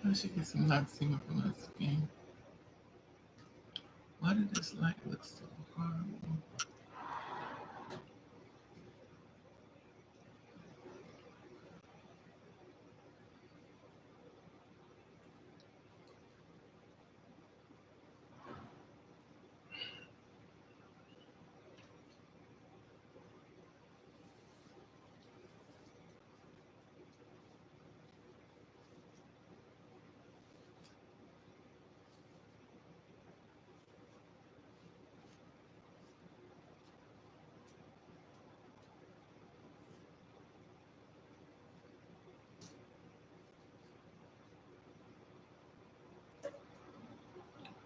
I should get some noxema for my skin. Why did this light look so horrible?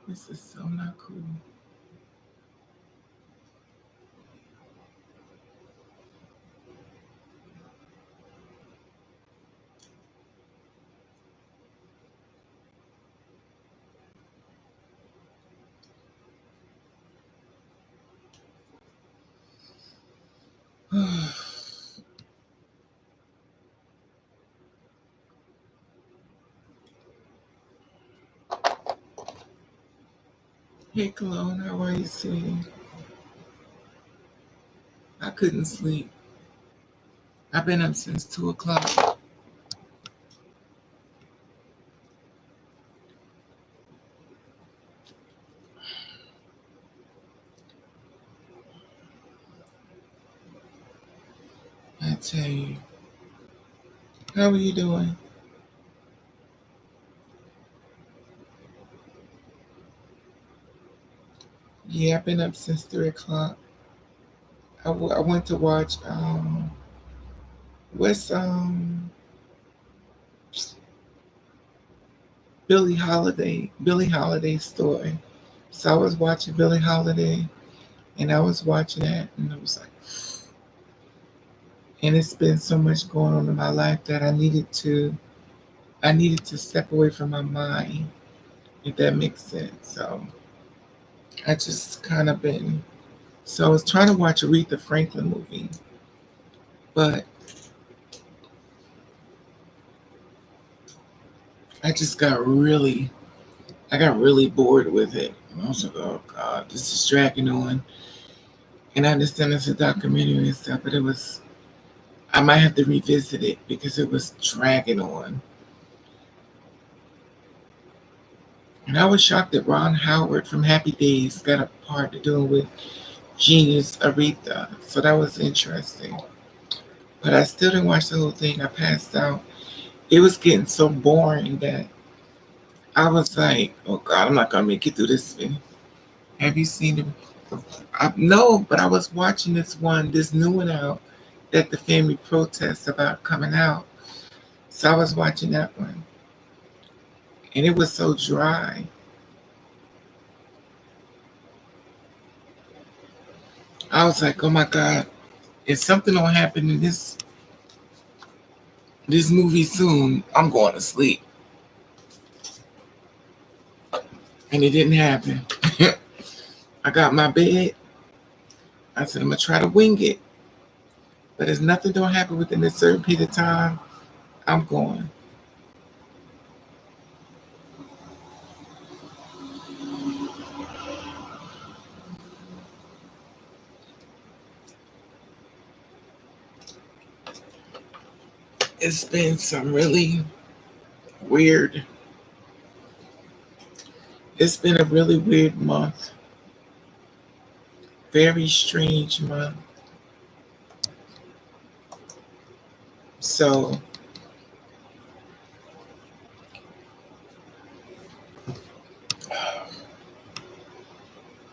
This is so not cool. Hey, Cologne, how are you, sweetie? I couldn't sleep. I've been up since 2 o'clock. I tell you. How are you doing? Yeah, I've been up since 3 o'clock. I went to watch, what's, Billie Holiday's story. So I was watching Billie Holiday, and I was watching that, and I was like, and it's been so much going on in my life that I needed to step away from my mind, if that makes sense. So I just kind of been, so I was trying to watch Aretha Franklin movie, but I just I got really bored with it. And I was like, oh God, this is dragging on. And I understand it's a documentary and stuff, but I might have to revisit it because it was dragging on. And I was shocked that Ron Howard from Happy Days got a part to do with Genius Aretha. So that was interesting. But I still didn't watch the whole thing. I passed out. It was getting so boring that I was like, oh God, I'm not going to make it through this thing. Have you seen it? No, but I was watching this new one out that the family protests about coming out. So I was watching that one. And it was so dry. I was like, oh my God, if something don't happen in this movie soon, I'm going to sleep. And it didn't happen. I got my bed. I said, I'm going to try to wing it. But if nothing don't happen within a certain period of time, I'm going. It's been some really weird, it's been a really weird month. Very strange month. So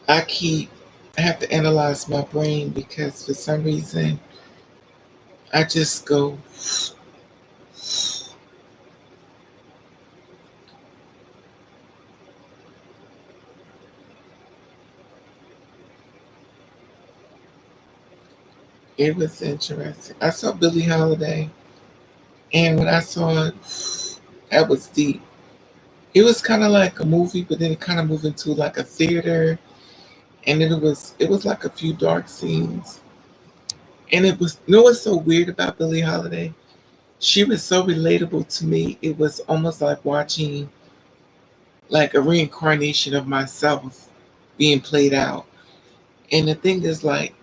I I have to analyze my brain because for some reason I just go, it was interesting. I saw Billie Holiday, and when I saw it, that was deep. It was kind of like a movie, but then it kind of moved into like a theater, and then it was like a few dark scenes, and it was, you know what's so weird about Billie Holiday? She was so relatable to me. It was almost like watching like a reincarnation of myself being played out. And the thing is, like,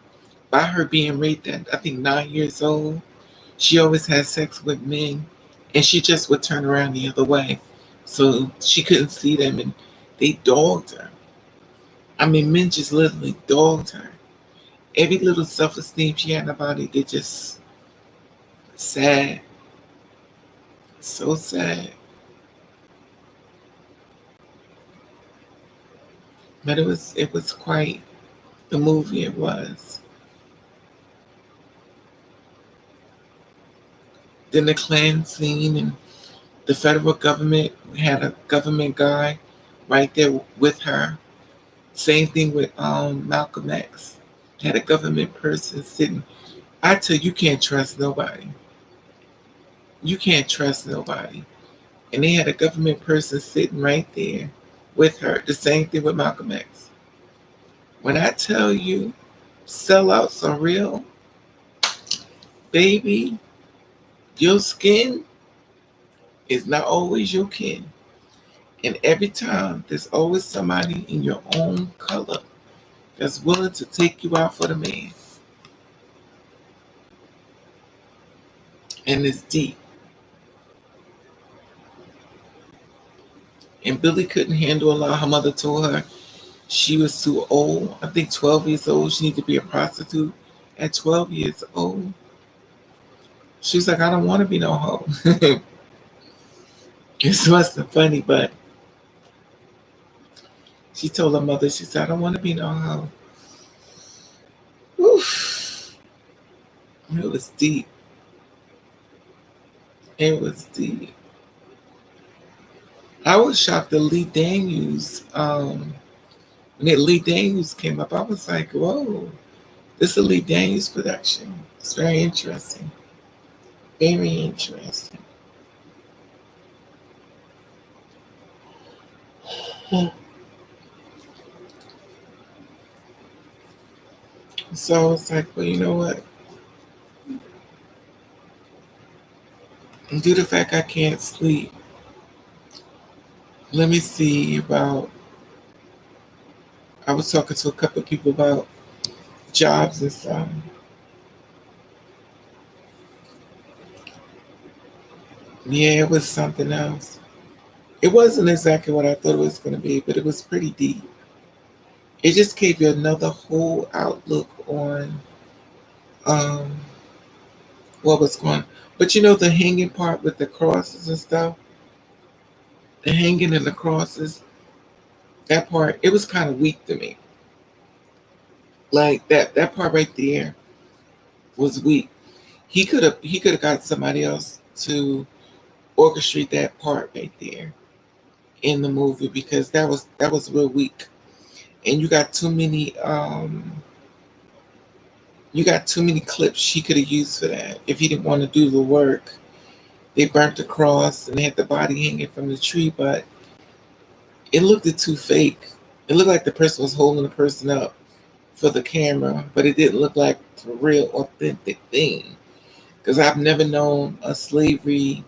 by her being raped at I think 9 years old, she always had sex with men, and she just would turn around the other way, so she couldn't see them, and they dogged her. I mean, men just literally dogged her. Every little self-esteem she had in her body, they just sad, so sad. But it was quite the movie. It was. Then the Klan scene, and the federal government had a government guy right there with her. Same thing with Malcolm X. Had a government person sitting. I tell you, you can't trust nobody. You can't trust nobody. And they had a government person sitting right there with her. The same thing with Malcolm X. When I tell you, sellouts are real, baby, your skin is not always your kin. And every time, there's always somebody in your own color that's willing to take you out for the man. And it's deep. And Billy couldn't handle a lot. Her mother told her she was too old. I think 12 years old. She needed to be a prostitute. At 12 years old, she was like, I don't want to be no hoe. It's wasn't funny, but she told her mother, she said, I don't want to be no hoe. Oof. It was deep. It was deep. I was shocked that Lee Daniels, when Lee Daniels came up, I was like, whoa, this is a Lee Daniels production. It's very interesting. Very interesting. So it's like, well, you know what? Due to the fact I can't sleep, let me see about. I was talking to a couple of people about jobs and stuff. Yeah, it was something else. It wasn't exactly what I thought it was going to be, but it was pretty deep. It just gave you another whole outlook on um, what was going on. But you know, the hanging part with the crosses and stuff, the hanging and the crosses, that part, it was kind of weak to me. Like that part right there was weak. He could have got somebody else to orchestrate that part right there in the movie, because that was real weak. And you got too many clips she could have used for that if he didn't want to do the work. They burnt the cross and they had the body hanging from the tree, but it looked too fake. It looked like the person was holding the person up for the camera, but it didn't look like a real authentic thing. Because I've never known a slavery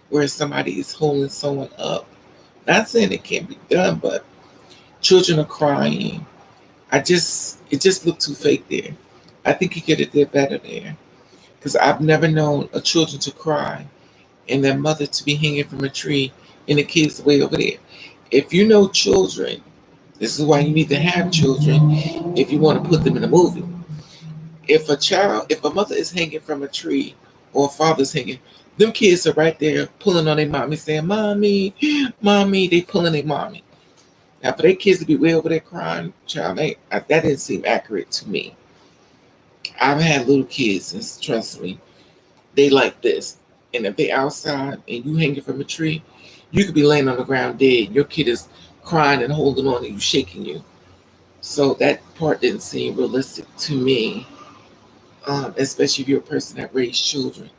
where somebody is holding someone up. Not saying it can't be done, but children are crying. It just looked too fake there. I think he could have did better there. Because I've never known a children to cry and their mother to be hanging from a tree and the kids way over there. If you know children, this is why you need to have children if you want to put them in a movie. If a mother is hanging from a tree or a father's hanging, them kids are right there pulling on their mommy, saying, "Mommy, mommy." They pulling their mommy. Now, for their kids to be way over there crying, child, that didn't seem accurate to me. I've had little kids, and trust me, they like this. And if they outside and you hanging from a tree, you could be laying on the ground dead. Your kid is crying and holding on to you, shaking you. So that part didn't seem realistic to me, especially if you're a person that raised children.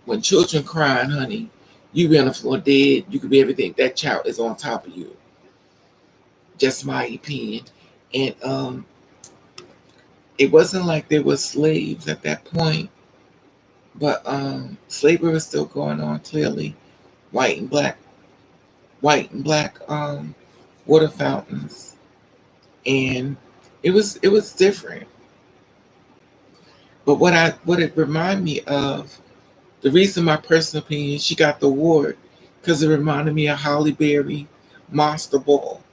When children crying, honey, you be on the floor dead. You could be everything. That child is on top of you. Just my opinion. And it wasn't like they were slaves at that point, But slavery was still going on clearly. White and black, white and black water fountains, and it was different. But what it reminded me of, the reason my personal opinion, she got the award because it reminded me of Holly Berry, Monster Ball.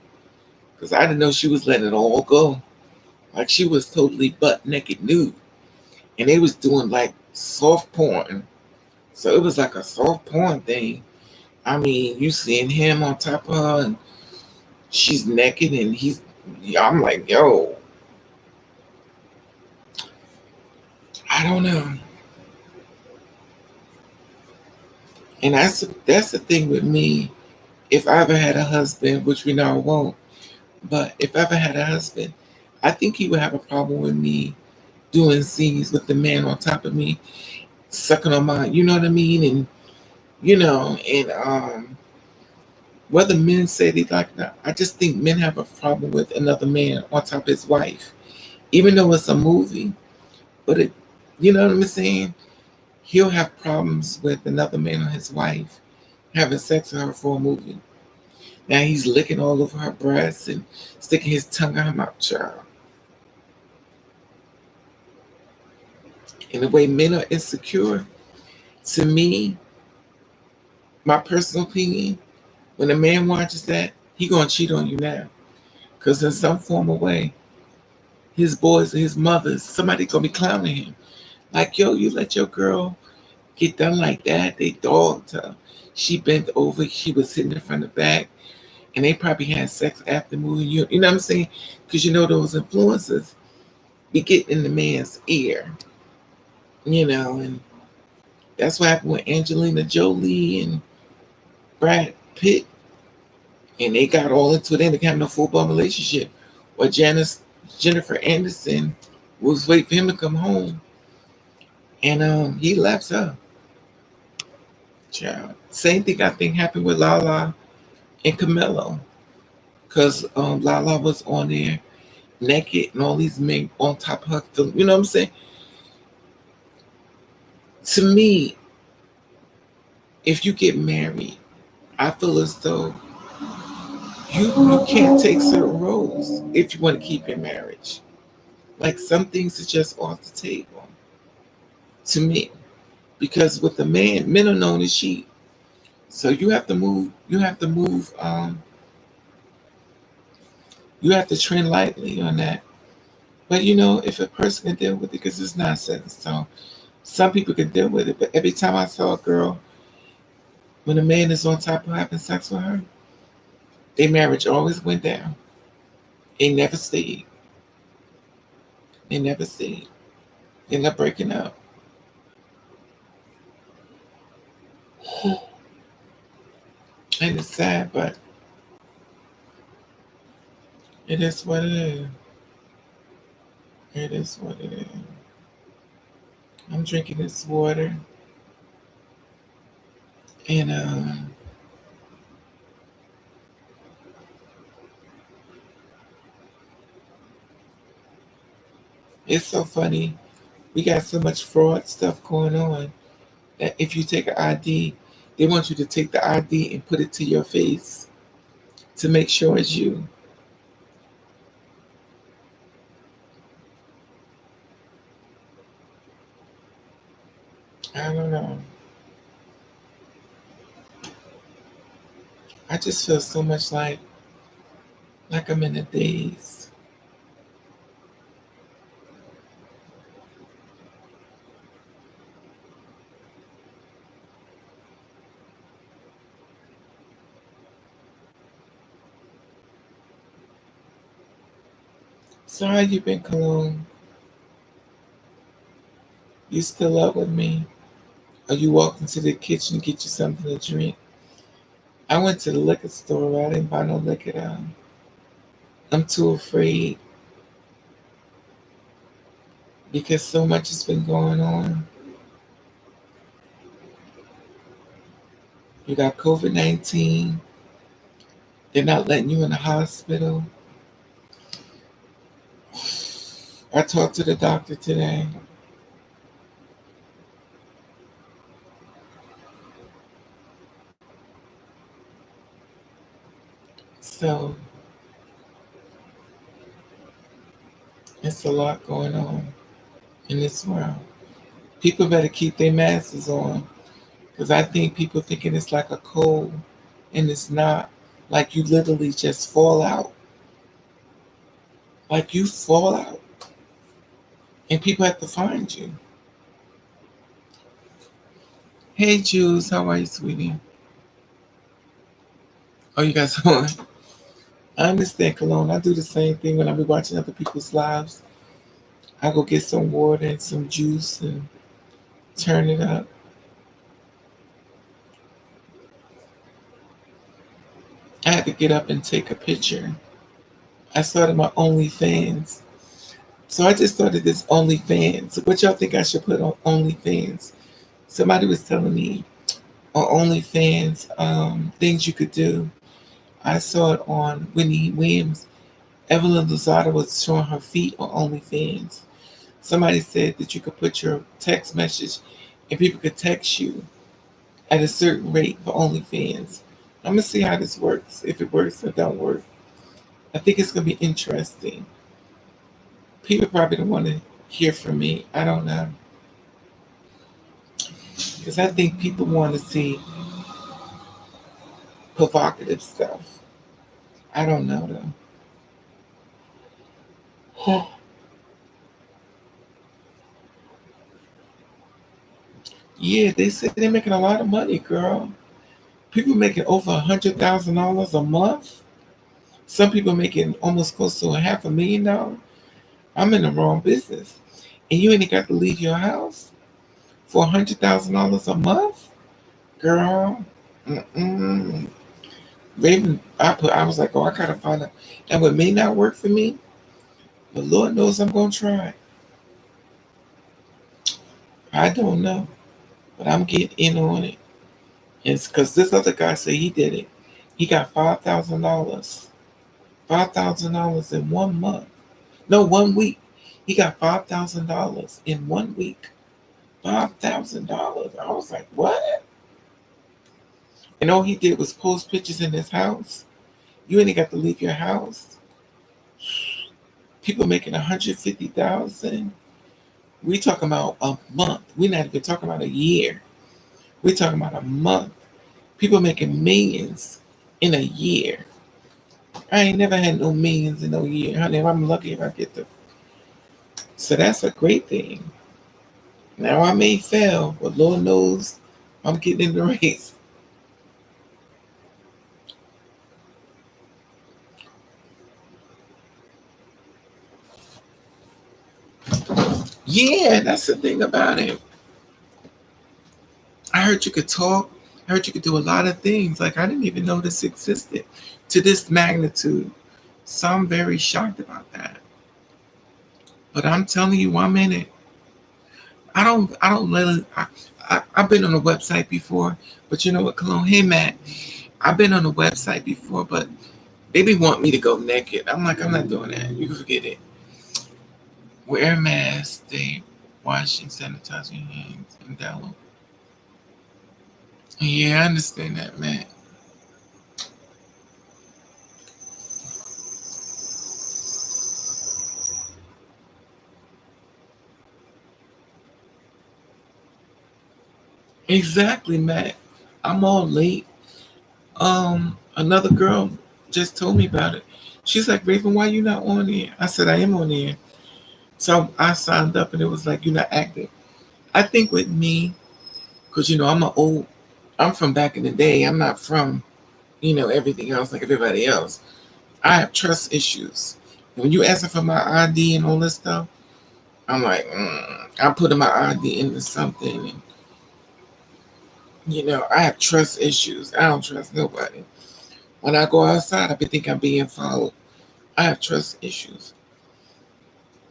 Because I didn't know she was letting it all go. Like she was totally butt naked nude, and they was doing like soft porn. So it was like a soft porn thing. I mean, you seeing him on top of her, and she's naked, and he's. I'm like, yo, I don't know. And that's the thing with me. If I ever had a husband, which we know I won't, but if I ever had a husband, I think he would have a problem with me doing scenes with the man on top of me, sucking on my, you know what I mean, and whether men say they like that, I just think men have a problem with another man on top of his wife, even though it's a movie. But it, you know what I'm saying? He'll have problems with another man or his wife having sex with her for a movie. Now he's licking all over her breasts and sticking his tongue out her mouth, child. And the way men are insecure, to me, my personal opinion, when a man watches that, he gonna cheat on you now. Cause in some form of way, his boys or his mothers, somebody gonna be clowning him. Like, yo, you let your girl get done like that. They dogged her. She bent over, she was sitting in front of the back, and they probably had sex after moving you know what I'm saying? Because you know those influences be getting in the man's ear, and that's what happened with Angelina Jolie and Brad Pitt, and they got all into it. They didn't have no full blown relationship. Or Jennifer Anderson was waiting for him to come home, and he left her. Child. Same thing I think happened with Lala and Camelo, because Lala was on there naked and all these men on top of her. You know what I'm saying? To me, if you get married, I feel as though you can't take certain roles if you want to keep your marriage. Like some things are just off the table to me. Because with a man, men are known to cheat. So you have to move. You have to trend lightly on that. But if a person can deal with it, because it's not set in stone, some people can deal with it. But every time I saw a girl, when a man is on top of having sex with her, their marriage always went down. They never stayed. They never stayed. They end up breaking up. And it's sad, but it is what it is. It is what it is. I'm drinking this water, and it's so funny. We got so much fraud stuff going on that if you take an ID, they want you to take the ID and put it to your face to make sure it's you. I don't know. I just feel so much like I'm in a daze. So how you been, Cologne? You still up with me? Or you walked into the kitchen to get you something to drink? I went to the liquor store. I didn't buy no liquor though. I'm too afraid because so much has been going on. You got COVID-19. They're not letting you in the hospital. I talked to the doctor today. So it's a lot going on in this world. People better keep their masks on because I think people thinking it's like a cold and it's not. Like you literally just fall out. Like you fall out and people have to find you. Hey Jules, how are you, sweetie? Oh, you guys on? I understand, Cologne. I do the same thing when I be watching other people's lives. I go get some water and some juice and turn it up. I had to get up and take a picture. I started my OnlyFans. So I just started this OnlyFans. What y'all think I should put on OnlyFans? Somebody was telling me on OnlyFans things you could do. I saw it on Whitney Williams. Evelyn Lozada was showing her feet on OnlyFans. Somebody said that you could put your text message and people could text you at a certain rate for OnlyFans. I'm gonna see how this works. If it works or don't work, I think it's gonna be interesting. People probably don't want to hear from me. I don't know because I think people want to see provocative stuff. I don't know though. Yeah, they say they're making a lot of money, girl. People making over $100,000 a month. Some people making almost close to $500,000. I'm in the wrong business, and you ain't got to leave your house for $100,000 a month, girl. Mm-mm. Raven, I was like, oh, I gotta find out. And what may not work for me, but Lord knows I'm gonna try. I don't know, but I'm getting in on it. It's because this other guy said he did it. He got $5,000. $5,000 in 1 month. No, 1 week. He got $5,000 in 1 week. $5,000. I was like, what? And all he did was post pictures in his house. You ain't got to leave your house. People making 150,000. We talking about a month. We're not even talking about a year. We're talking about a month. People making millions in a year. I ain't never had no millions in no year, honey. I'm lucky if I get them. So that's a great thing. Now I may fail, but Lord knows I'm getting in the race. Yeah, that's the thing about it. I heard you could talk. I heard you could do a lot of things. Like I didn't even know this existed to this magnitude. So I'm very shocked about that. But I'm telling you, I'm in it. I don't really. I've been on a website before, but you know what, Cologne? Hey, Matt, I've been on a website before, but they be want me to go naked. I'm like, I'm not doing that. You can forget it. Wear a mask, stay washing, sanitizing your hands, and download. Yeah, I understand that, Matt. Exactly, Matt. I'm all late. Another girl just told me about it. She's like, Raven, why you not on there? I said, I am on there. So I signed up and it was like, you're not active. I think with me, because, I'm from back in the day. I'm not from, everything else like everybody else. I have trust issues. When you asking for my ID and all this stuff, I'm like, I'm putting my ID into something. And, I have trust issues. I don't trust nobody. When I go outside, I be think I'm being followed. I have trust issues.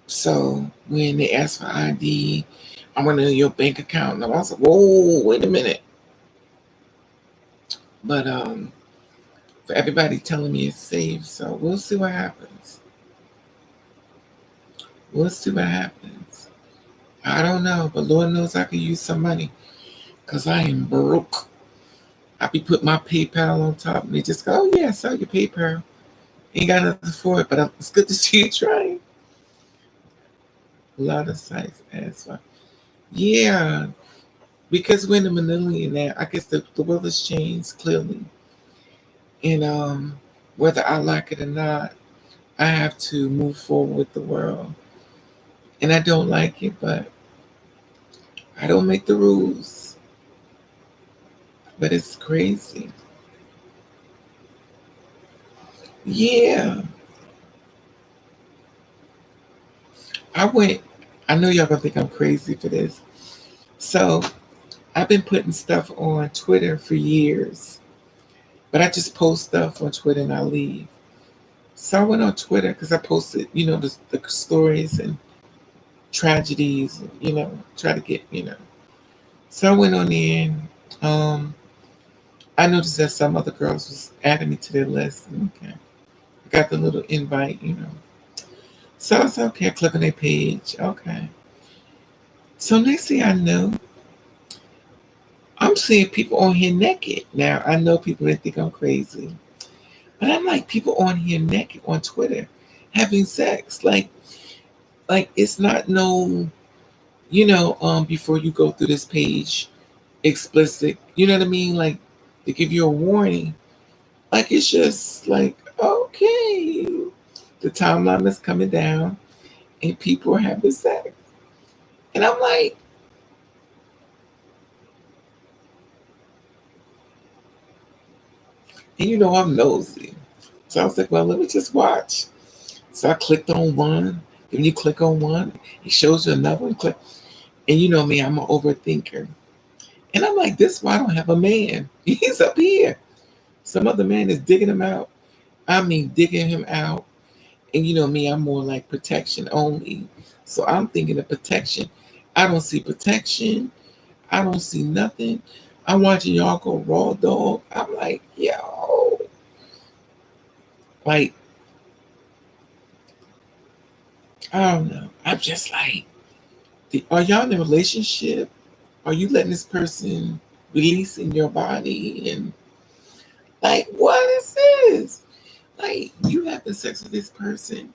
So when they ask for ID, I want to know your bank account. And I was like, whoa, wait a minute. But for everybody telling me it's safe, so we'll see what happens. We'll see what happens. I don't know, but Lord knows I could use some money because I am broke. I be putting my PayPal on top and they just go, oh yeah, sell your PayPal. Ain't got nothing for it, but it's good to see you trying. A lot of sites as well. Yeah, because we're in the millennium now, I guess the world has changed clearly. And whether I like it or not, I have to move forward with the world. And I don't like it, but I don't make the rules. But it's crazy. Yeah. I went, I know y'all gonna think I'm crazy for this. So I've been putting stuff on Twitter for years, but I just post stuff on Twitter and I leave. So I went on Twitter because I posted, the stories and tragedies, try to get, So I went on there and I noticed that some other girls was adding me to their list. Okay. I got the little invite. So I said, okay, I click on their page. Okay. So next thing I know, I'm seeing people on here naked. Now I know people that think I'm crazy. But I'm like people on here naked on Twitter having sex. Like it's not no, before you go through this page, explicit, you know what I mean? Like they give you a warning. Like it's just like, okay. The timeline is coming down and people are having sex. And I'm like, and I'm nosy. So I was like, well, let me just watch. So I clicked on one. Then you click on one, it shows you another one. Click. And you know me, I'm an overthinker. And I'm like, this is why I don't have a man. He's up here. Some other man is digging him out. I mean, digging him out. And you know me, I'm more like protection only. So I'm thinking of protection. I don't see protection. I don't see nothing. I'm watching y'all go raw dog. I'm like, yo. Like, I don't know. I'm just like, are y'all in a relationship? Are you letting this person release in your body? And like, what is this? Like, you having sex with this person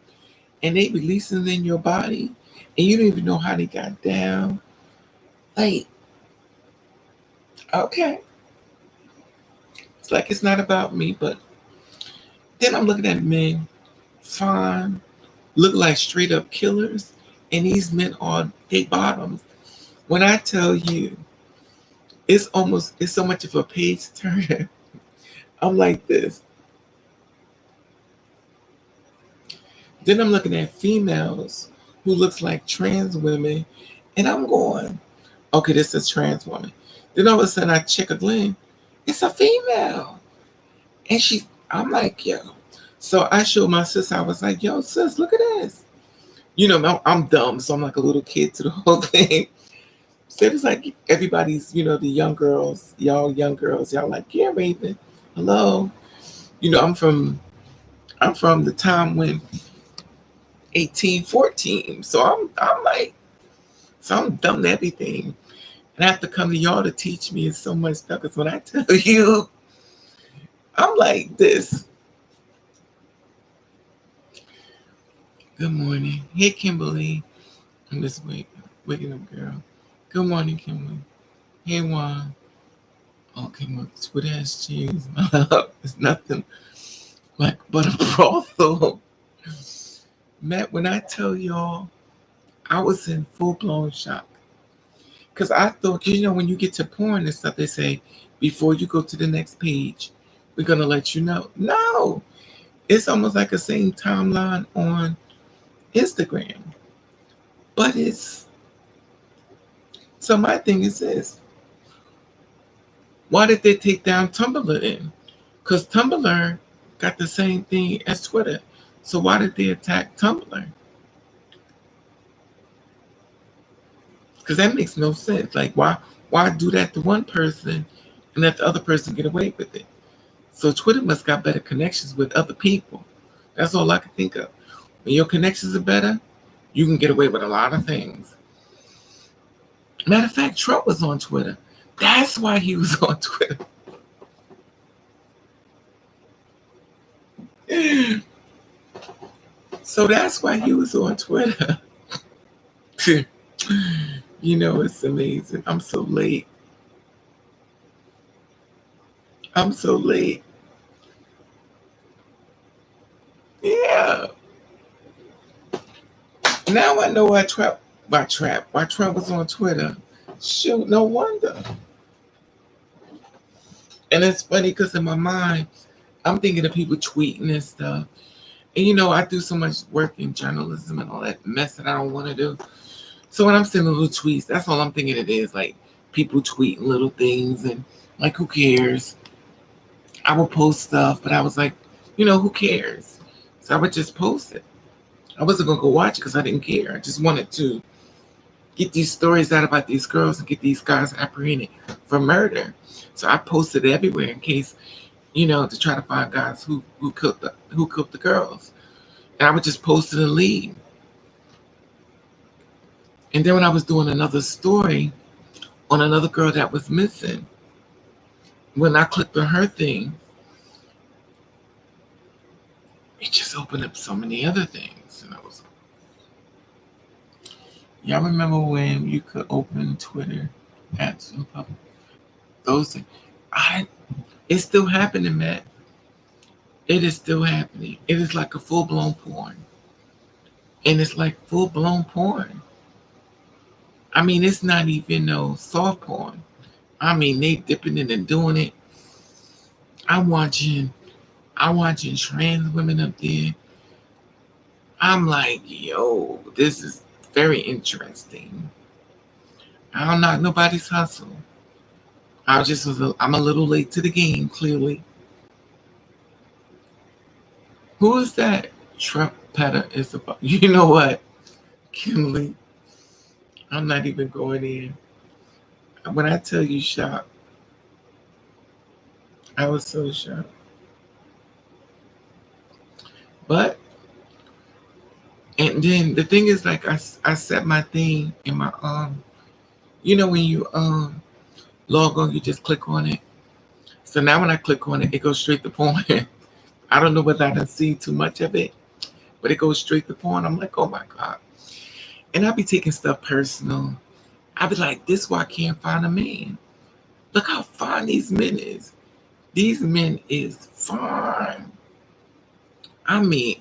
and they releasing in your body and you don't even know how they got down. Like, okay. It's like it's not about me, but then I'm looking at men, fine, look like straight up killers, and these men are they bottoms. When I tell you, it's so much of a page turner. I'm like this. Then I'm looking at females who looks like trans women, and I'm going, okay, this is a trans woman. Then all of a sudden I check again, it's a female. And I'm like, yo. So I showed my sister, I was like, yo, sis, look at this. I'm dumb, so I'm like a little kid to the whole thing. So it was like everybody's, the young girls, y'all like, yeah, Raven, hello. I'm from the time when 1814. So I'm like, so I'm dumb to everything. And I have to come to y'all to teach me so much stuff. Because when I tell you, I'm like this. Good morning. Hey, Kimberly. I'm just waking up, girl. Good morning, Kimberly. Hey, Juan. Okay, my Twitter has changed. It's nothing like but a brothel. Matt, when I tell y'all, I was in full-blown shock. Because I thought, when you get to porn and stuff, they say, before you go to the next page, we're going to let you know. No, it's almost like the same timeline on Instagram. But so my thing is this. Why did they take down Tumblr then? Because Tumblr got the same thing as Twitter. So why did they attack Tumblr? Because that makes no sense. Like, why do that to one person and let the other person get away with it? So Twitter must got better connections with other people. That's all I can think of. When your connections are better, you can get away with a lot of things. Matter of fact, Trump was on Twitter. That's why he was on Twitter. So that's why he was on Twitter. It's amazing. I'm so late. I'm so late. Yeah. Now I know why Trump was on Twitter. Shoot, no wonder. And it's funny because in my mind, I'm thinking of people tweeting and stuff. And I do so much work in journalism and all that mess that I don't want to do. So when I'm sending little tweets, that's all I'm thinking it is. Like people tweeting little things and like who cares? I would post stuff, but I was like, who cares? So I would just post it. I wasn't gonna go watch it because I didn't care. I just wanted to get these stories out about these girls and get these guys apprehended for murder. So I posted it everywhere in case, to try to find guys who killed the girls. And I would just post it and leave. And then when I was doing another story on another girl that was missing, when I clicked on her thing, it just opened up so many other things. And I was like, y'all remember when you could open Twitter ads in public? Those things. It's still happening, Matt. It is still happening. It is like a full-blown porn. And it's like full-blown porn. I mean, it's not even no soft porn. I mean, they dipping in and doing it. I'm watching trans women up there. I'm like, yo, this is very interesting. I'm not nobody's hustle. I'm a little late to the game, clearly. Who is that trumpeter is about? You know what, Kimberly? I'm not even going in. When I tell you shocked, I was so shocked. But, and then the thing is, like, I set my thing in my, when you, log on, you just click on it. So now when I click on it, it goes straight to porn. I don't know whether I done see too much of it, but it goes straight to porn. I'm like, oh my God. And I be taking stuff personal. I be like, this is why I can't find a man. Look how fine these men is. These men is fine. I mean,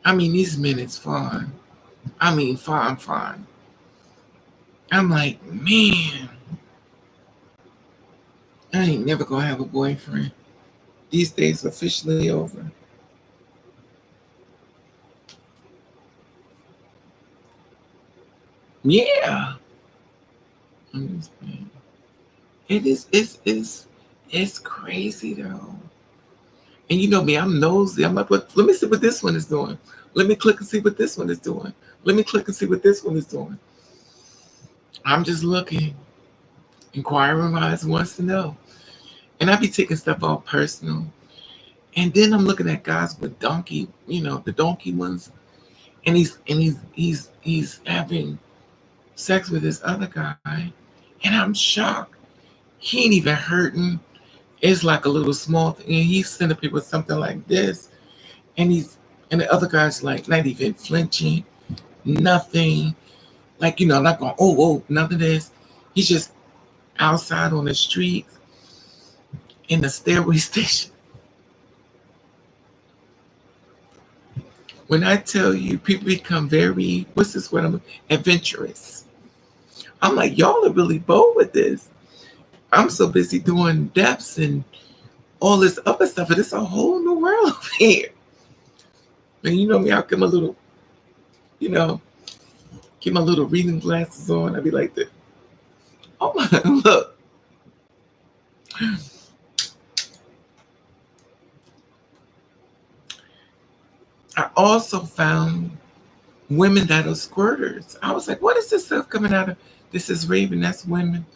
these men is fine. I mean, fine. I'm like, man, I ain't never gonna have a boyfriend. These days are officially over. Yeah. It is, it's crazy though. And you know me, I'm nosy. I'm like, let me see what this one is doing. Let me click and see what this one is doing. Let me click and see what this one is doing. I'm just looking. Inquiring minds wants to know. And I be taking stuff all personal. And then I'm looking at guys with donkey, the donkey ones. And he's having sex with this other guy. And I'm shocked. He ain't even hurting. It's like a little small thing. And he's sending people something like this. And the other guy's like not even flinching. Nothing. Like, not going, oh, nothing of this. He's just outside on the street in the stairway station. When I tell you, people become very, what's this word? Adventurous. I'm like, y'all are really bold with this. I'm so busy doing depths and all this other stuff, and it's a whole new world here. And you know me, I'll get my little, get my little reading glasses on. I'll be like this. Oh my, look. I also found women that are squirters. I was like, what is this stuff coming out of? This is Raven, that's women.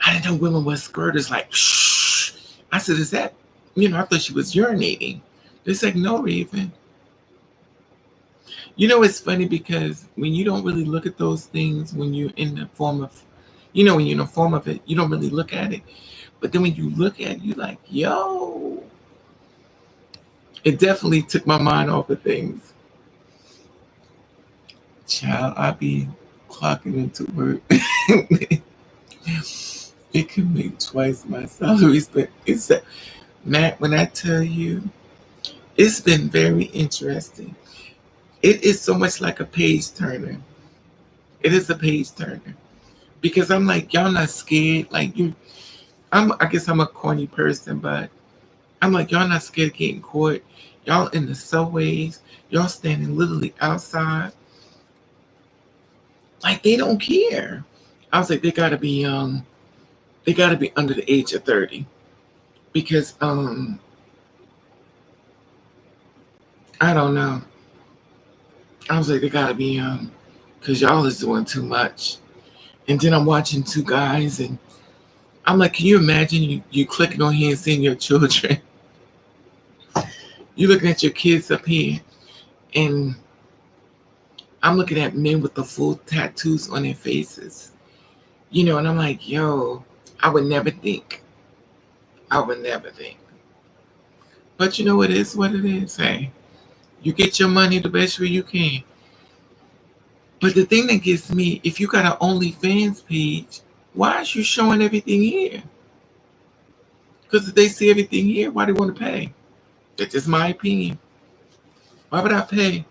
I didn't know women were squirters. Like, shh. I said, is that, I thought she was urinating. They said, no, Raven. It's funny because when you don't really look at those things, when you're in the form of, when you're in the form of it, you don't really look at it. But then when you look at it, you like, yo, it definitely took my mind off of things. Child, I be clocking into work. It can make twice my salaries, but it's Matt, when I tell you, it's been very interesting. It is so much like a page turner. It is a page turner. Because I'm like, y'all not scared. Like you I guess I'm a corny person, but I'm like, y'all not scared of getting caught. Y'all in the subways, y'all standing literally outside. Like they don't care. I was like, they gotta be they gotta be under the age of 30. Because I don't know. I was like, they gotta be because y'all is doing too much. And then I'm watching two guys and I'm like, can you imagine you clicking on here and seeing your children? You looking at your kids up here and I'm looking at men with the full tattoos on their faces. And I'm like, yo, I would never think. I would never think. But it is what it is. Hey, you get your money the best way you can. But the thing that gets me, if you got an OnlyFans page, why is you showing everything here? Because if they see everything here, why do they want to pay? That's just my opinion. Why would I pay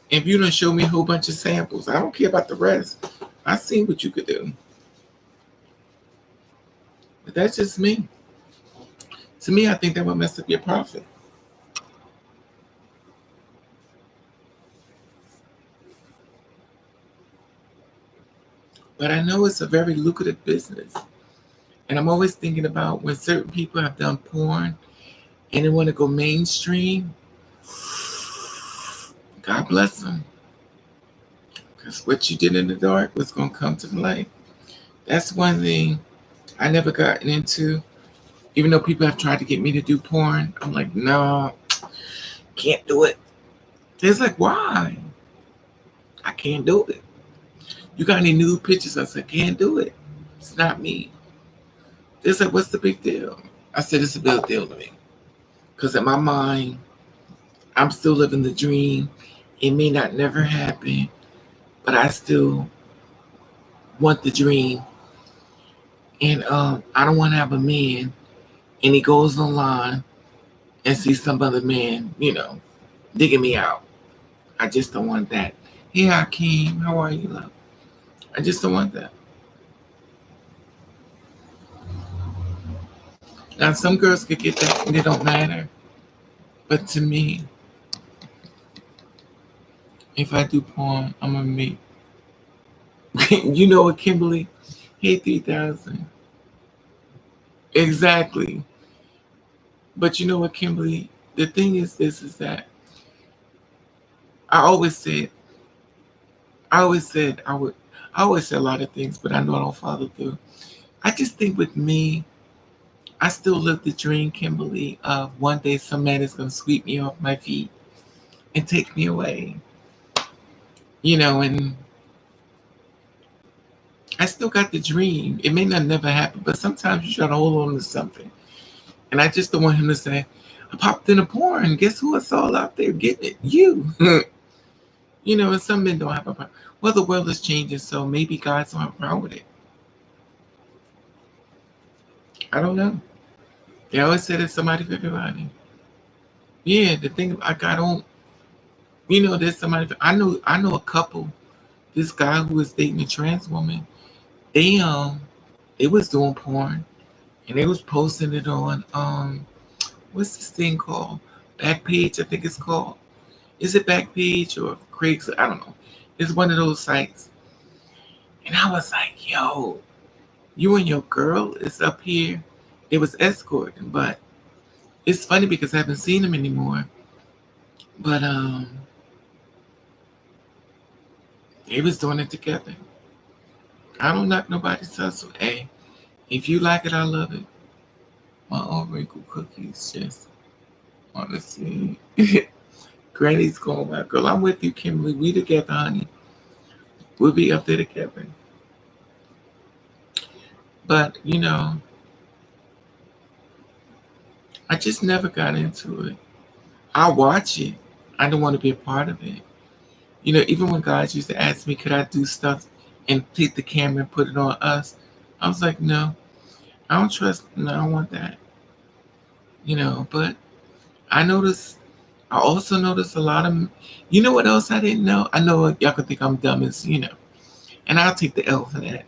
if you don't show me a whole bunch of samples? I don't care about the rest. I seen what you could do. But that's just me. To me, I think that would mess up your profit. But I know it's a very lucrative business. And I'm always thinking about when certain people have done porn and they want to go mainstream. God bless them. Because what you did in the dark was going to come to the light. That's one thing I never gotten into. Even though people have tried to get me to do porn, I'm like, no, can't do it. It's like, why? I can't do it. You got any nude pictures? I said, can't do it. It's not me. They said, what's the big deal? I said, it's a big deal to me. Because in my mind, I'm still living the dream. It may not never happen, but I still want the dream. And I don't want to have a man and he goes online and sees some other man, digging me out. I just don't want that. Hey, Hakeem, how are you, love? I just don't want that. Now, some girls could get that and it don't matter. But to me, if I do porn, I'm going to make. You know what, Kimberly? Hey, 3,000. Exactly. But you know what, Kimberly? The thing is this, is that I always said I always say a lot of things, but I know I don't follow through. I just think with me, I still live the dream, Kimberly, of one day some man is going to sweep me off my feet and take me away. And I still got the dream. It may not never happen, but sometimes you try to hold on to something. And I just don't want him to say, I popped in a porn. Guess who I saw out there getting it? You. And some men don't have a problem. Well, the world is changing, so maybe guys don't have a problem with it. I don't know. They always say there's somebody for everybody. Yeah, the thing I don't, there's somebody. I know a couple. This guy who was dating a trans woman, they was doing porn, and they was posting it on what's this thing called? Backpage, I think it's called. Is it Backpage or Craigslist? I don't know. It's one of those sites. And I was like, yo, you and your girl is up here. It was escorting, but it's funny because I haven't seen them anymore. But they was doing it together. I don't knock nobody's hustle. Hey, if you like it, I love it. My own wrinkle cookies, just honestly. Granny's going, my girl. I'm with you, Kimberly. We together, honey. We'll be up there together. But I just never got into it. I watch it. I don't want to be a part of it. You know, even when guys used to ask me, could I do stuff and take the camera and put it on us? I was like, no, I don't trust, no, I don't want that. You know, but I also noticed a lot of, you know what else I didn't know? I know y'all could think I'm dumb as, you know, and I'll take the L for that.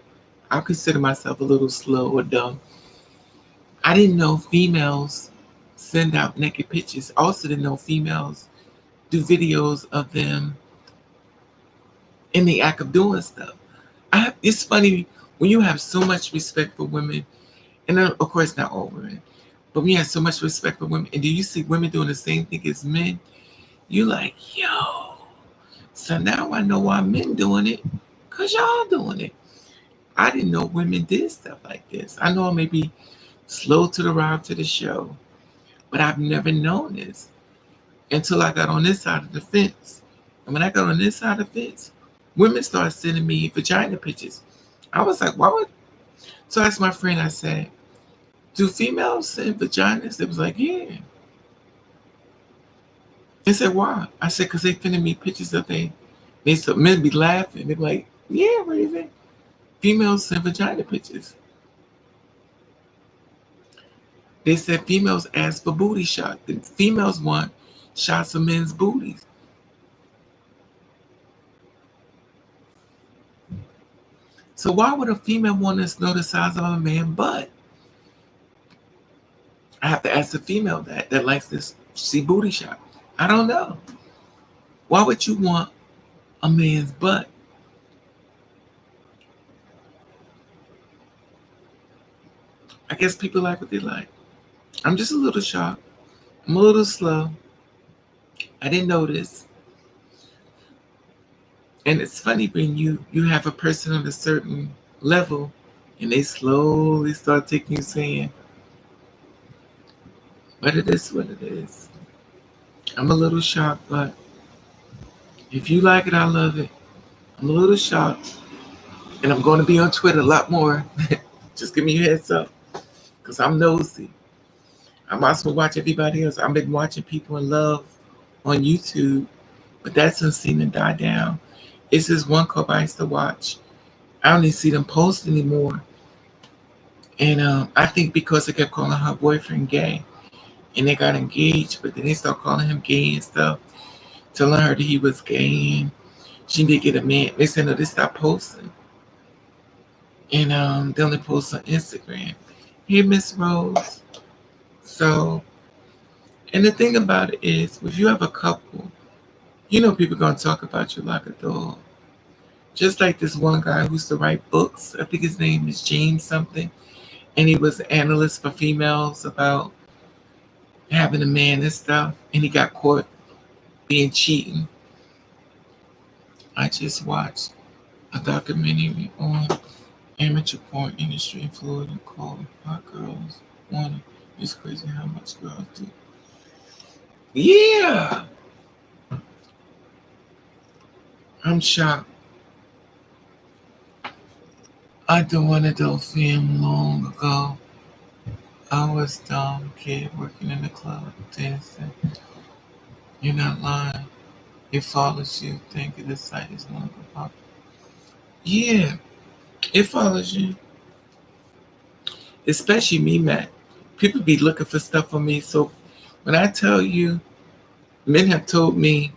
I'll consider myself a little slow or dumb. I didn't know females send out naked pictures. I also didn't know females do videos of them in the act of doing stuff. It's funny when you have so much respect for women, and of course not all women, but when you have so much respect for women, and do you see women doing the same thing as men, you like, yo. So now I know why men doing it, cause y'all doing it. I didn't know women did stuff like this. I know I may be slow to the ride to the show, but I've never known this until I got on this side of the fence. And when I got on this side of the fence, women started sending me vagina pictures. I was like, why would? So I asked my friend, I said, do females send vaginas? They was like, yeah. They said, why? I said, because they sending me pictures of they said, men be laughing. They're like, yeah, Raven. Females send vagina pictures. They said females ask for booty shots. The females want shots of men's booties. So why would a female want us to know the size of a man's butt? I have to ask a female that likes this see booty shot. I don't know. Why would you want a man's butt? I guess people like what they like. I'm just a little shocked. I'm a little slow. I didn't know this. And it's funny when you have a person on a certain level and they slowly start taking you saying, but it is what it is. I'm a little shocked, but if you like it, I love it. I'm a little shocked. And I'm going to be on Twitter a lot more. Just give me your heads up. Because I'm nosy. I'm also watch everybody else. I've been watching people in love on YouTube. But that's unseen and die down. It's this one couple I used to watch. I don't even see them post anymore. And I think because they kept calling her boyfriend gay. And they got engaged. But then they start calling him gay and stuff. Telling her that he was gay. And she did get a man. They said, no, they stopped posting. And they only post on Instagram. Hey, Miss Rose. So, and the thing about it is, if you have a couple, you know people gonna talk about you like a dog. Just like this one guy who used to write books. I think his name is James something, and he was an analyst for females about having a man and stuff, and he got caught being cheating. I just watched a documentary on amateur porn industry in Florida called Hot Girls Want It. It's crazy how much girls do. Yeah, I'm shocked. I did one of those film long ago. I was dumb kid working in the club dancing. You're not lying. It follows you thinking the site is longer pop. Yeah, it follows you. Especially me, Matt. People be looking for stuff on me. So when I tell you, men have told me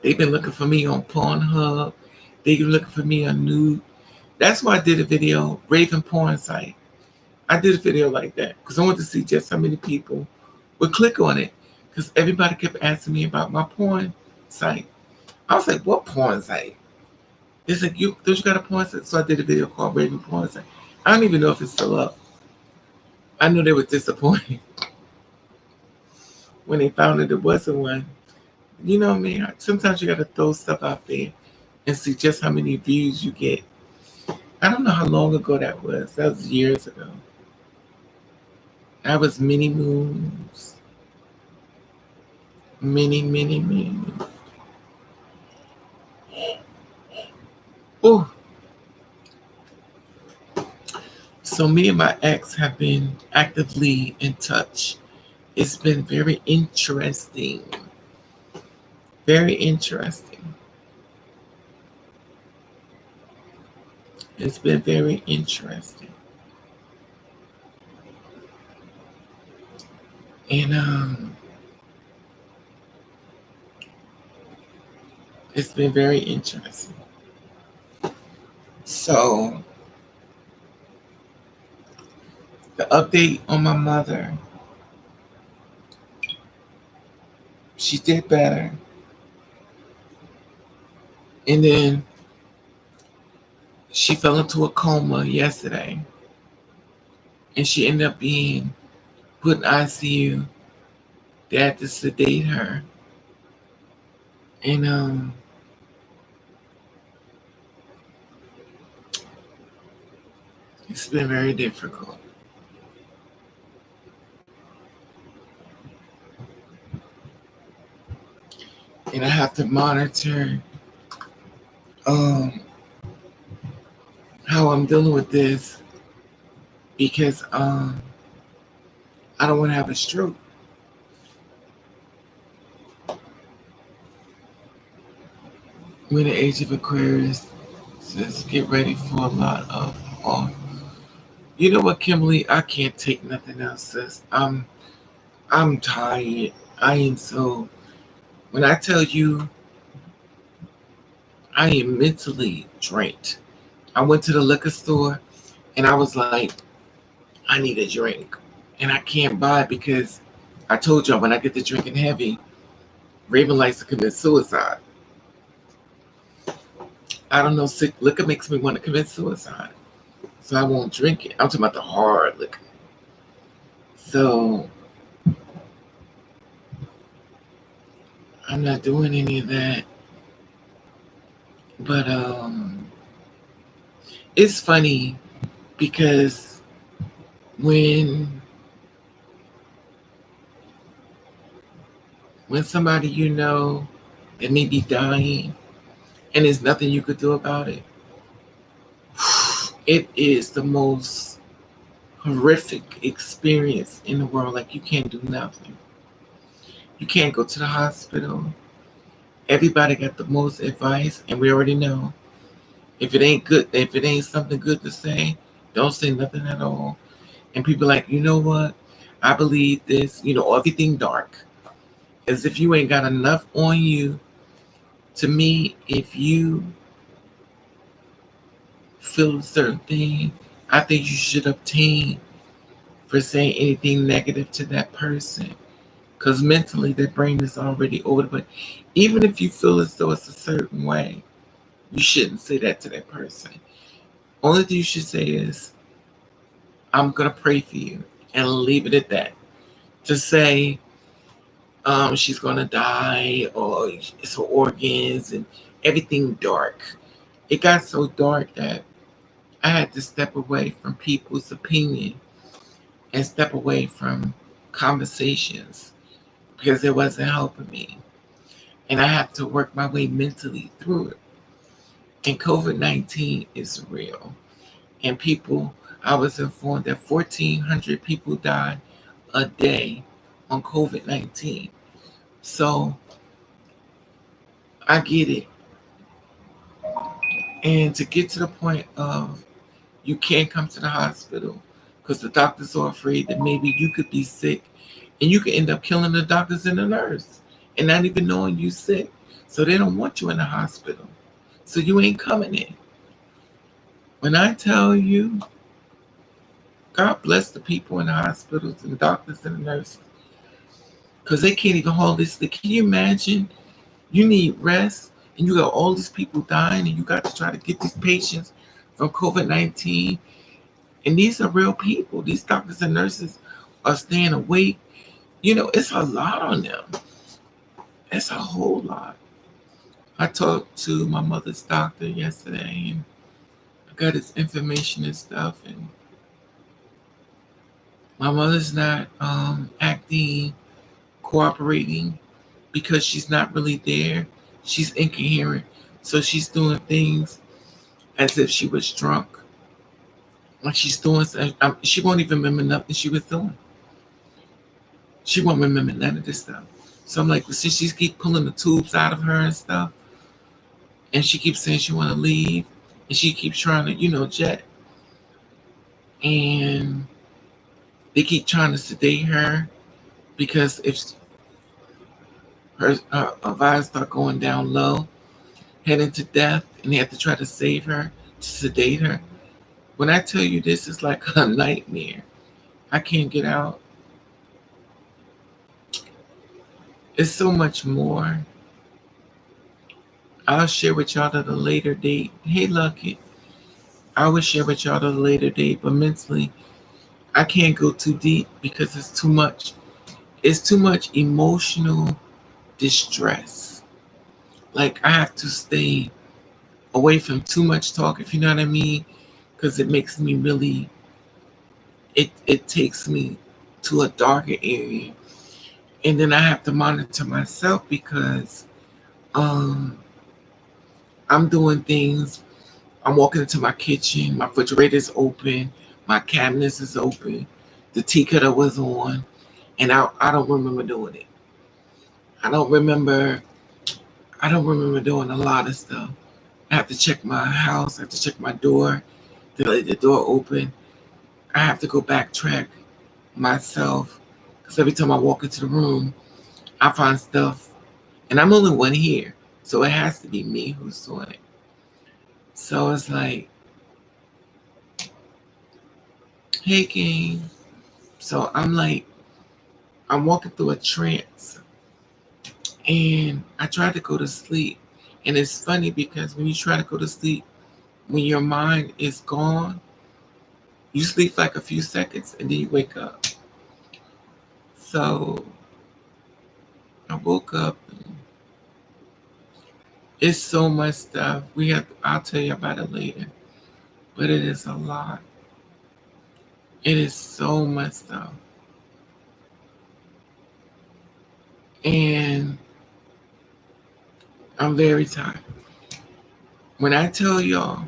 they've been looking for me on Pornhub. They've been looking for me on Nude. That's why I did a video, Raven Porn Site. I did a video like that because I wanted to see just how many people would click on it because everybody kept asking me about my porn site. I was like, what porn site? It's like, don't you got a porn site? So I did a video called Raven Porn Site. I don't even know if it's still up. I knew they were disappointed when they found that there wasn't one. You know what I mean? Sometimes you got to throw stuff out there and see just how many views you get. I don't know how long ago that was. That was years ago. That was many moons. Many, many, many moons. Oh, so me and my ex have been actively in touch. It's been very interesting. Very interesting. It's been very interesting. And it's been very interesting. So the update on my mother, she did better. And then she fell into a coma yesterday. And she ended up being put in ICU. They had to sedate her. And it's been very difficult. And I have to monitor um, how I'm dealing with this because I don't want to have a stroke. We're in the age of Aquarius. Says get ready for a lot of off. You know what, Kimberly? I can't take nothing else, sis. I'm tired. I am so. When I tell you, I am mentally drained. I went to the liquor store and I was like, I need a drink, and I can't buy it because I told y'all when I get to drinking heavy, Raven likes to commit suicide. I don't know, sick liquor makes me want to commit suicide, so I won't drink it. I'm talking about the hard liquor. So I'm not doing any of that. But it's funny because when somebody you know that may be dying and there's nothing you could do about it, it is the most horrific experience in the world. Like you can't do nothing. You can't go to the hospital. Everybody got the most advice, and we already know if it ain't good, if it ain't something good to say, don't say nothing at all. And people like, you know what? I believe this. Everything dark, as if you ain't got enough on you. To me, if you feel a certain thing, I think you should obtain for saying anything negative to that person. Because mentally, their brain is already over. But even if you feel as though it's a certain way, you shouldn't say that to that person. Only thing you should say is, I'm going to pray for you and leave it at that. To say she's going to die or it's her organs and everything dark. It got so dark that I had to step away from people's opinion and step away from conversations because it wasn't helping me. And I have to work my way mentally through it. And COVID-19 is real. And I was informed that 1,400 people died a day on COVID-19. So I get it. And to get to the point of you can't come to the hospital because the doctors are afraid that maybe you could be sick and you could end up killing the doctors and the nurse and not even knowing you sick. So they don't want you in the hospital. So you ain't coming in. When I tell you, God bless the people in the hospitals and the doctors and the nurses because they can't even hold this. Can you imagine? You need rest and you got all these people dying and you got to try to get these patients from COVID-19. And these are real people. These doctors and nurses are staying awake. It's a lot on them. It's a whole lot. I talked to my mother's doctor yesterday and I got his information and stuff. And my mother's not acting, cooperating because she's not really there. She's incoherent. So she's doing things as if she was drunk. Like she's doing, she won't even remember nothing she was doing. She won't remember none of this stuff. So I'm like, well, since she keep pulling the tubes out of her and stuff, and she keeps saying she want to leave, and she keeps trying to, jet, and they keep trying to sedate her because if her vibes start going down low, heading to death, and they have to try to save her, to sedate her. When I tell you this is like a nightmare, I can't get out. It's so much more. I'll share with y'all at a later date. Hey, Lucky. I will share with y'all at a later date, but mentally, I can't go too deep because it's too much. It's too much emotional distress. Like, I have to stay away from too much talk, if you know what I mean, because it makes me really, it takes me to a darker area. And then I have to monitor myself because um, I'm doing things. I'm walking into my kitchen, my refrigerator is open, my cabinets is open, the tea cutter was on, and I don't remember doing it. I don't remember I don't remember doing a lot of stuff. I have to check my house, I have to check my door, to let the door open. I have to go backtrack myself because every time I walk into the room, I find stuff, and I'm only one here, so it has to be me who's doing it. So it's like, hey, gang. So I'm like, I'm walking through a trance, and I try to go to sleep. And it's funny because when you try to go to sleep, when your mind is gone, you sleep like a few seconds and then you wake up. So I woke up. It's so much stuff. I'll tell you about it later. But it is a lot. It is so much stuff. And I'm very tired. When I tell y'all,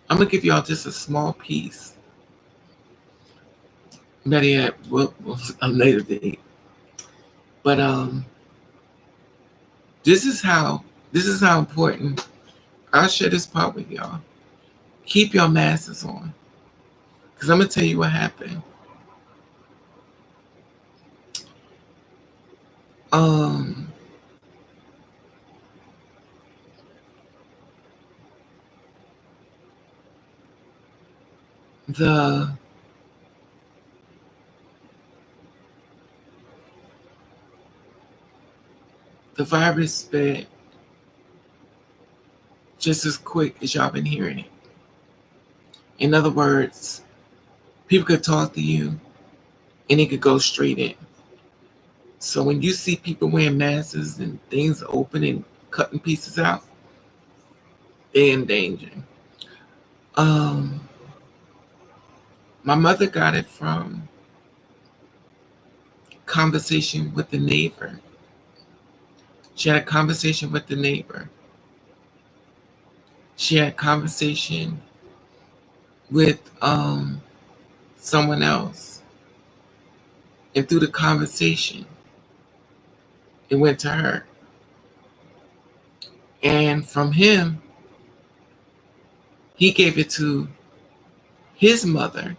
I'm gonna give y'all just a small piece. Better yet, a later date. But this is how important. I'll share this part with y'all. Keep your masks on, cause I'm gonna tell you what happened. Um, the the virus spread just as quick as y'all been hearing it. In other words, people could talk to you and it could go straight in. So when you see people wearing masks and things open and cutting pieces out, they're in danger. Um, my mother got it from conversation with the neighbor. She had a conversation with the neighbor. She had a conversation with someone else. And through the conversation, it went to her. And from him, he gave it to his mother.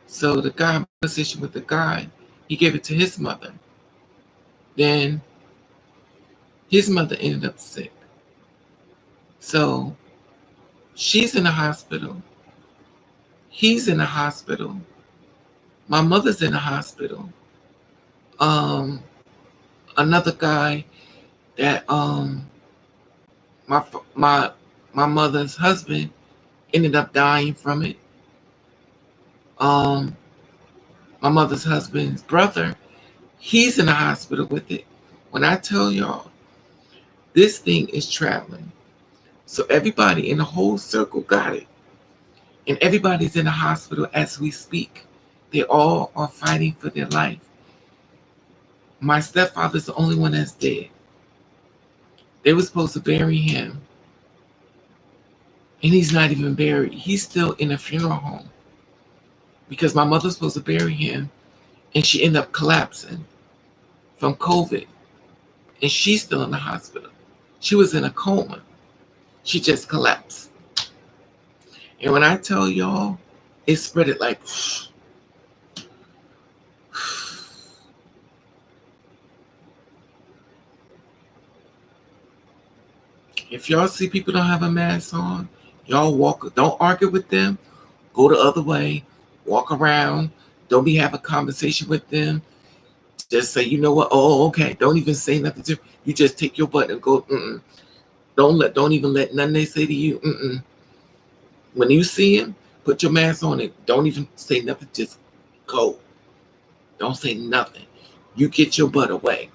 So the guy, conversation with the guy, he gave it to his mother. Then his mother ended up sick. So she's in the hospital. He's in the hospital. My mother's in the hospital. Um, Another guy that my my my mother's husband ended up dying from it. Um, my mother's husband's brother, he's in the hospital with it. When I tell y'all, this thing is traveling. So everybody in the whole circle got it. And everybody's in the hospital as we speak. They all are fighting for their life. My stepfather's the only one that's dead. They were supposed to bury him. And he's not even buried. He's still in a funeral home. because my mother's supposed to bury him, and she ended up collapsing from COVID, and she's still in the hospital. She was in a coma. She just collapsed. And when I tell y'all, it spread it like, if y'all see people don't have a mask on, y'all walk, don't argue with them, go the other way, walk around, don't be having a conversation with them. Just say, you know what? Oh, okay. Don't even say nothing to you. Just take your butt and go. Mm-mm. Don't even let nothing they say to you. Mm-mm. When you see him, put your mask on it. Don't even say nothing. Just go. Don't say nothing. You get your butt away.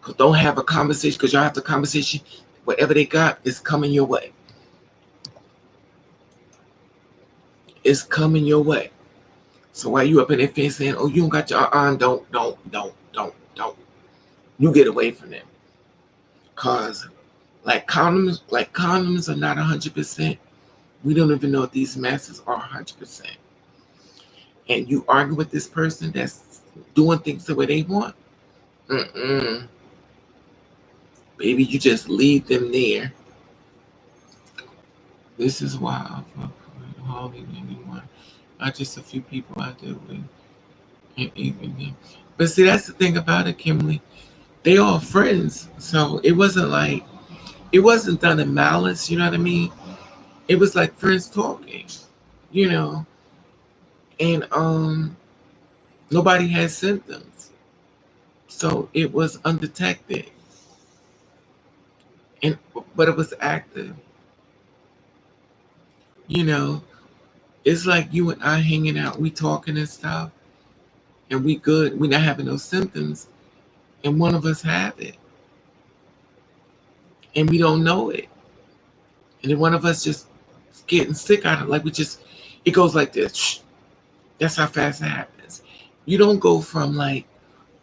Cause don't have a conversation. Cause y'all have the conversation. Whatever they got is coming your way. It's coming your way. So while you up in their face saying, "Oh, you don't got your don't," you get away from them. Cause like condoms are not 100%. We don't even know if these masks are 100%. And you argue with this person that's doing things the way they want. Mm-mm. Baby, you just leave them there. This is why I fuck with hardly anyone. Not just a few people I deal with. And even them. But see, that's the thing about it, Kimberly. They all friends. So it wasn't done in malice, you know what I mean? It was like friends talking, you know. And nobody had symptoms. So it was undetected. And but it was active. You know, it's like you and I hanging out, we talking and stuff, and we good. We not having no symptoms, and one of us have it, and we don't know it, and then one of us just getting sick out of it. Like we just, it goes like this. That's how fast it happens. You don't go from like,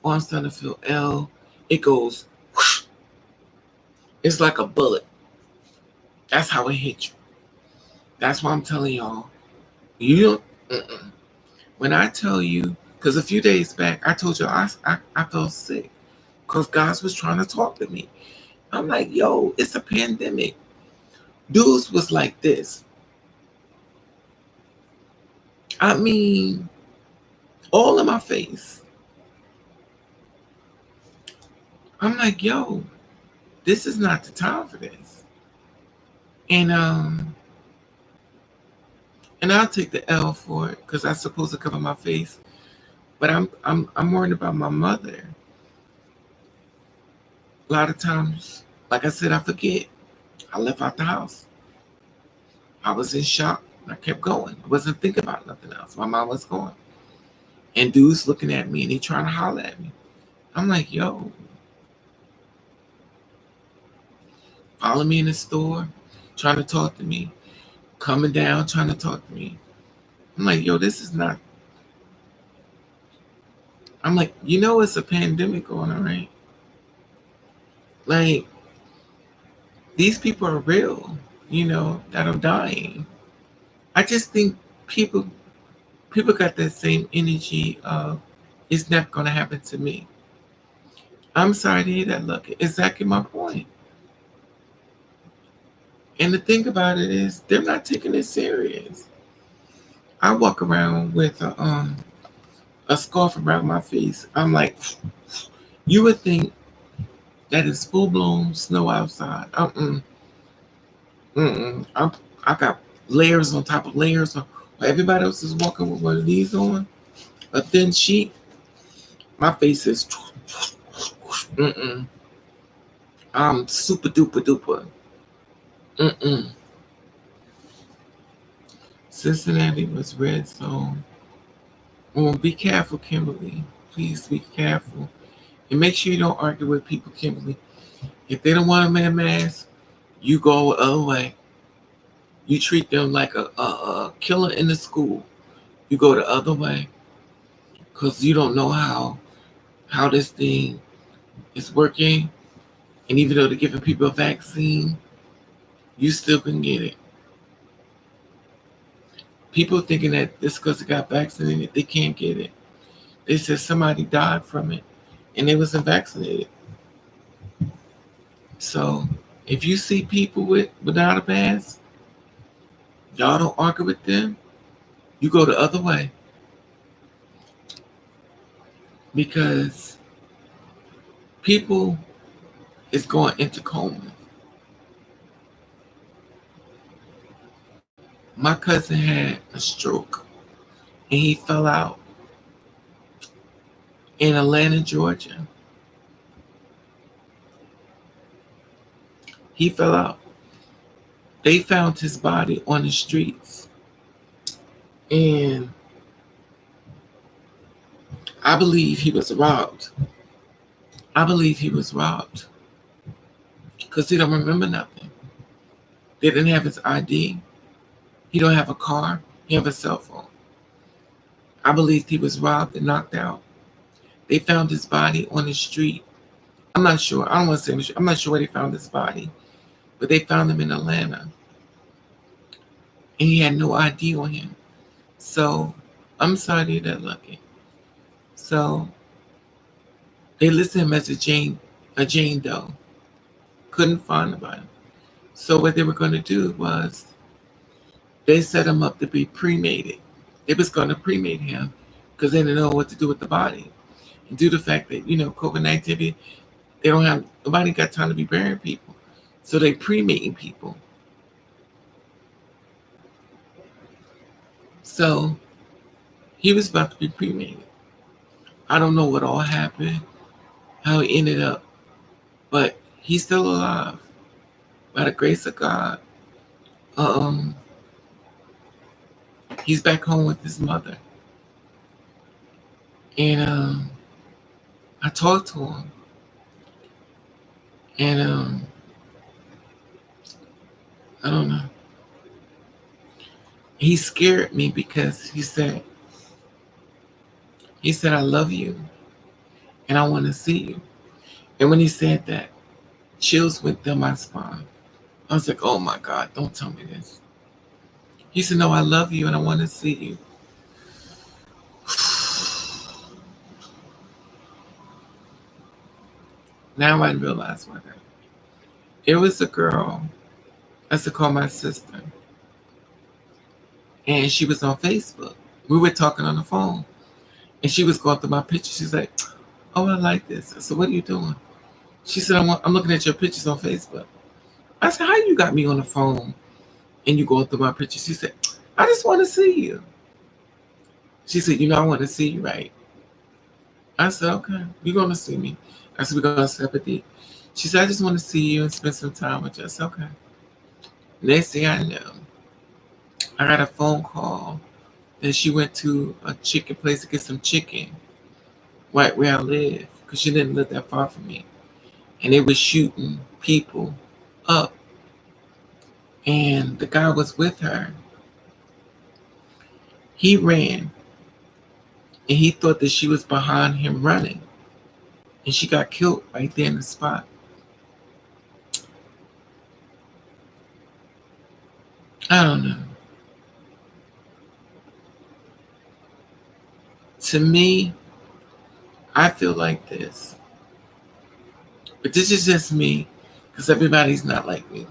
oh, I'm starting to feel ill. It goes. Whoosh. It's like a bullet. That's how it hits you. That's why I'm telling y'all. You don't. Mm-mm. When I tell you, because a few days back, I told you I felt sick because God was trying to talk to me. I'm like, yo, it's a pandemic. Dudes was like this. I mean, all in my face. I'm like, yo, this is not the time for this. And I'll take the L for it because I'm supposed to cover my face. But I'm worried about my mother. A lot of times, like I said, I forget. I left out the house. I was in shock. I kept going. I wasn't thinking about nothing else. My mind was going. And dudes looking at me and they trying to holler at me. I'm like, yo, follow me in the store, trying to talk to me, coming down, trying to talk to me. I'm like, yo, this is not. I'm like, you know, it's a pandemic going on, right? Like, these people are real, you know, that are dying. I just think people people got that same energy of it's not gonna happen to me. I'm sorry to hear that. Look, exactly my point. And the thing about it is, they're not taking it serious. I walk around with a scarf around my face. I'm like, you would think that it's full blown snow outside. I'm, I got layers on top of layers. While everybody else is walking with one of these on, a thin sheet. My face is. Mm-mm. I'm super duper duper. Mm-mm. Cincinnati was red zone. Well, be careful, Kimberly. Please be careful. And make sure you don't argue with people, Kimberly. If they don't want to wear a mask, you go the other way. You treat them like a killer in the school. You go the other way because you don't know how this thing is working. And even though they're giving people a vaccine, you still can get it. People thinking that just because they got vaccinated, they can't get it. They said somebody died from it and they wasn't vaccinated. So if you see people without a mask, y'all don't argue with them. You go the other way because people is going into coma. My cousin had a stroke and he fell out in Atlanta, Georgia. He fell out. They found his body on the streets. And I believe he was robbed. I believe he was robbed because he don't remember nothing. They didn't have his ID. He don't have a car. He have a cell phone. I believe he was robbed and knocked out. They found his body on the street. I'm not sure. I don't want to say on the street. I'm not sure where they found his body, but they found him in Atlanta, and he had no ID on him. So I'm sorry they're that lucky. So they listed him as a Jane Doe. Couldn't find nobody. So what they were going to do was they set him up to be cremated. They was going to cremate him because they didn't know what to do with the body. And due to the fact that, COVID-19, they don't have, nobody got time to be burying people. So they cremating people. So he was about to be cremated. I don't know what all happened, how he ended up, but he's still alive by the grace of God. He's back home with his mother. And I talked to him. And I don't know. He scared me because he said, I love you and I want to see you. And when he said that, chills went down my spine. I was like, oh my God, don't tell me this. He said, no, I love you and I want to see you. Now I realize what happened. It was a girl, I used to call my sister, and she was on Facebook. We were talking on the phone, and she was going through my pictures. She's like, oh, I like this. I said, what are you doing? She said, I'm looking at your pictures on Facebook. I said, how you got me on the phone and you going through my pictures? She said, I just want to see you. She said, I want to see you, right? I said, okay, you're going to see me. I said, we're going to step a date. She said, I just want to see you and spend some time with you. I said, okay. Next thing I know, I got a phone call that she went to a chicken place to get some chicken right where I live because she didn't live that far from me. And they were shooting people up. And the guy was with her. He ran. And he thought that she was behind him running. And she got killed right there in the spot. I don't know. To me, I feel like this. But this is just me, because everybody's not like me.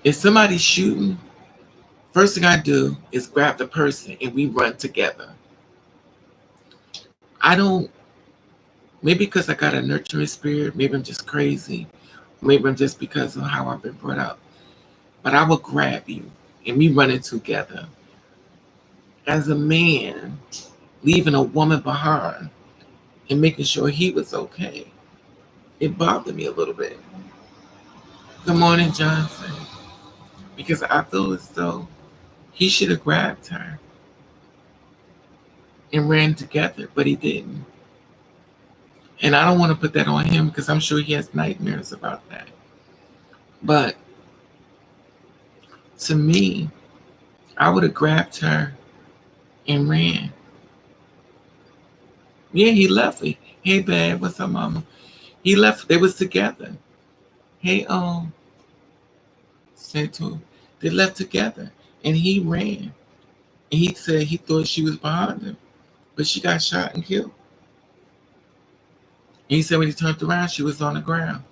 If somebody's shooting, first thing I do is grab the person and we run together. I don't, maybe because I got a nurturing spirit, maybe I'm just crazy, maybe I'm just because of how I've been brought up. But I will grab you and we running together. As a man, leaving a woman behind and making sure he was okay, it bothered me a little bit. Good morning, Johnson. Because I feel as though he should have grabbed her and ran together, but he didn't. And I don't want to put that on him because I'm sure he has nightmares about that. But to me, I would have grabbed her and ran. Yeah, he left me. Hey, babe, what's up, mama? He left. They was together. Hey, say to him. They left together, and he ran. And he said he thought she was behind him, but she got shot and killed. And he said when he turned around, she was on the ground.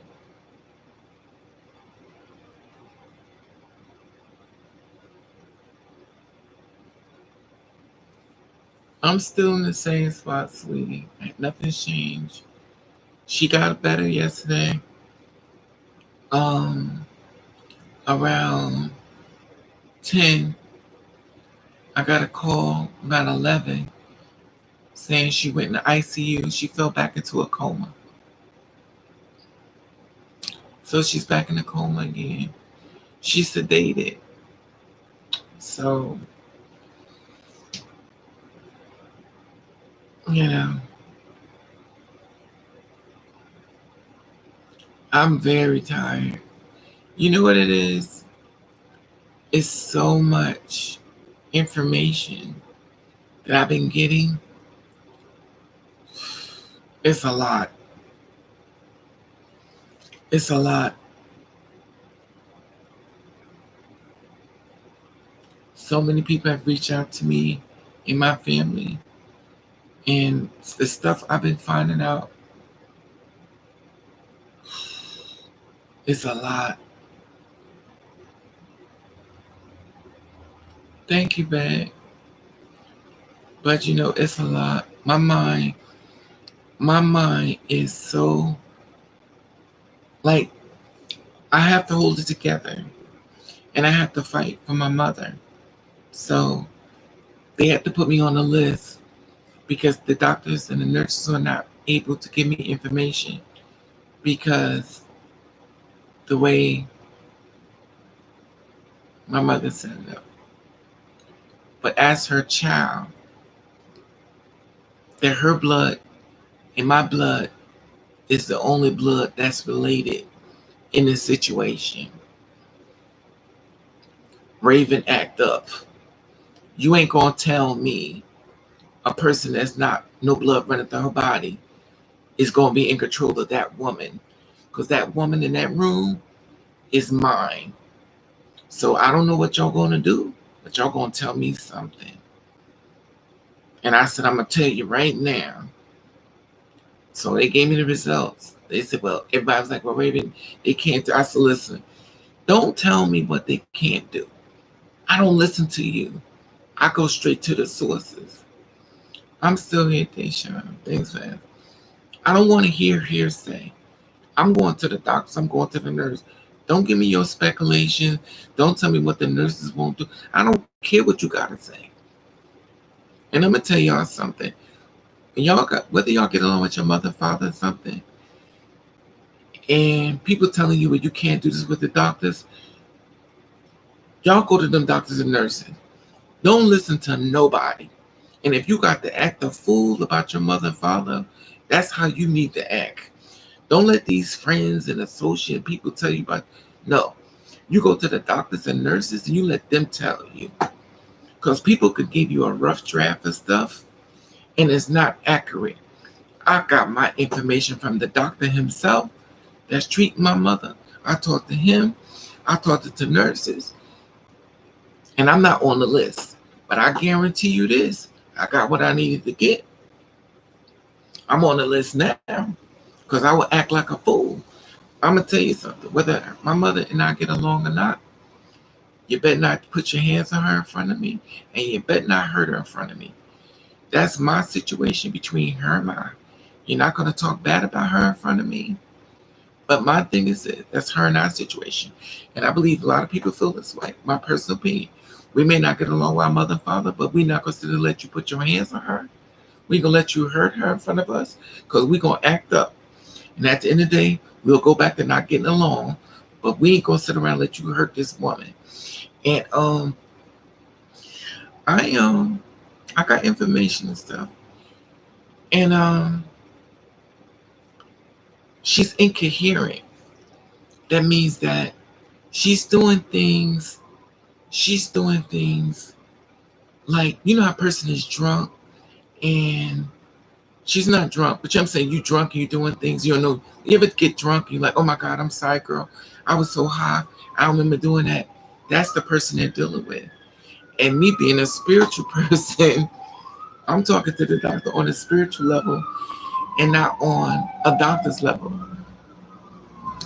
I'm still in the same spot, sweetie. Like nothing's changed. She got better yesterday. Um, Around 10, I got a call about 11 saying she went in the ICU. She fell back into a coma. So she's back in a coma again. She's sedated. So, you know, I'm very tired. You know what it is? It's so much information that I've been getting. It's a lot. It's a lot. So many people have reached out to me in my family. And the stuff I've been finding out is a lot. Thank you, babe. But you know, it's a lot. My mind is so like I have to hold it together and I have to fight for my mother. So they have to put me on a list because the doctors and the nurses are not able to give me information because the way my mother set it up. But as her child, that her blood and my blood is the only blood that's related in this situation. Raven, act up. You ain't gonna tell me a person that's not no blood running through her body is gonna be in control of that woman. Because that woman in that room is mine. So I don't know what y'all gonna do, but y'all gonna tell me something. And I said, I'm gonna tell you right now. So they gave me the results. They said, well, everybody was like, well, Raven, they can't do. I said, listen, don't tell me what they can't do. I don't listen to you. I go straight to the sources. I'm still here, Deshaun. Thanks, man. I don't want to hear hearsay. I'm going to the doctors. I'm going to the nurse. Don't give me your speculation. Don't tell me what the nurses won't do. I don't care what you got to say. And I'm going to tell y'all something. Whether y'all get along with your mother, father, or something, and people telling you, well, you can't do this with the doctors, y'all go to them doctors and nurses. Don't listen to nobody. And if you got to act a fool about your mother and father, that's how you need to act. Don't let these friends and associate people tell you about. No, you go to the doctors and nurses and you let them tell you. Because people could give you a rough draft of stuff and it's not accurate. I got my information from the doctor himself that's treating my mother. I talked to him. I talked to nurses. And I'm not on the list. But I guarantee you this. I got what I needed to get. I'm on the list now because I would act like a fool. I'm going to tell you something. Whether my mother and I get along or not, you better not put your hands on her in front of me, and you better not hurt her in front of me. That's my situation between her and I. You're not going to talk bad about her in front of me. But my thing is that's her and I situation. And I believe a lot of people feel this way. My personal opinion. We may not get along with our mother and father, but we're not going to let you put your hands on her. We're going to let you hurt her in front of us because we're going to act up. And at the end of the day, we'll go back to not getting along, but we ain't going to sit around and let you hurt this woman. And I got information and stuff. And she's incoherent. That means that she's doing things like, you know how a person is drunk and she's not drunk, but I'm saying you drunk and you're doing things you don't know. You ever get drunk and you're like, oh my God, I'm sorry, girl. I was so high. I don't remember doing that. That's the person they're dealing with. And me being a spiritual person, I'm talking to the doctor on a spiritual level and not on a doctor's level.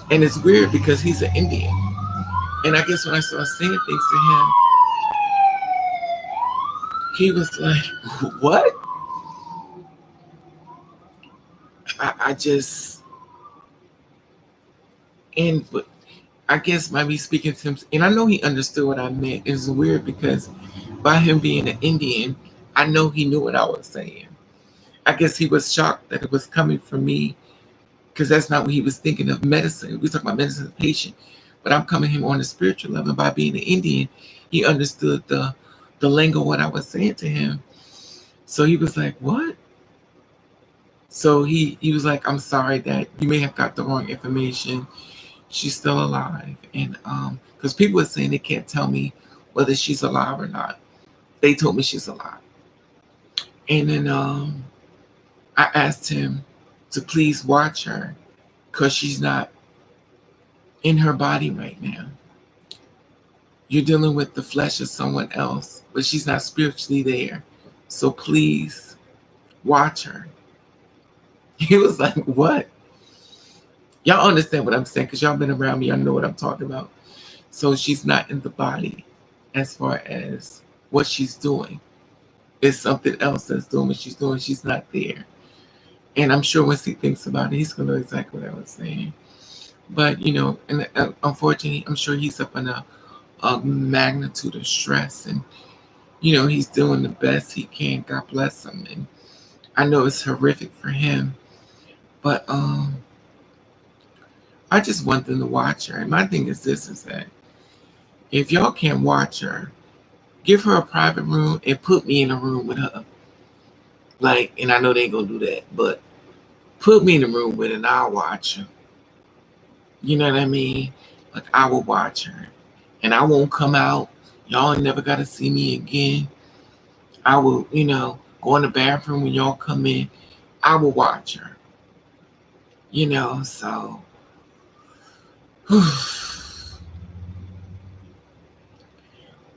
And it's weird because he's an Indian. And I guess when I started saying things to him, he was like, what? I just, and but I guess by me speaking to him, and I know he understood what I meant. It's weird because by him being an Indian, I know he knew what I was saying. I guess he was shocked that it was coming from me because that's not what he was thinking of medicine. We talk about medicine as a patient, but I'm coming to him on a spiritual level. By being an Indian, he understood the lingo what I was saying to him. So he was like, "What?" So he was like, "I'm sorry that you may have got the wrong information. She's still alive." And because people were saying they can't tell me whether she's alive or not. They told me she's alive. And then I asked him to please watch her because she's not in her body right now. You're dealing with the flesh of someone else, but she's not spiritually there. So please watch her. He was like, what? Y'all understand what I'm saying because y'all been around me. Y'all know what I'm talking about. So she's not in the body as far as what she's doing. It's something else that's doing what she's doing. She's not there. And I'm sure once he thinks about it, he's going to know exactly what I was saying. But, and unfortunately, I'm sure he's up in a magnitude of stress. And, he's doing the best he can. God bless him. And I know it's horrific for him. But I just want them to watch her. And my thing is this, is that if y'all can't watch her, give her a private room and put me in a room with her. Like, and I know they ain't going to do that, but put me in the room with her and I'll watch her. You know what I mean? Like, I will watch her. And I won't come out. Y'all never got to see me again. I will, go in the bathroom when y'all come in. I will watch her. So.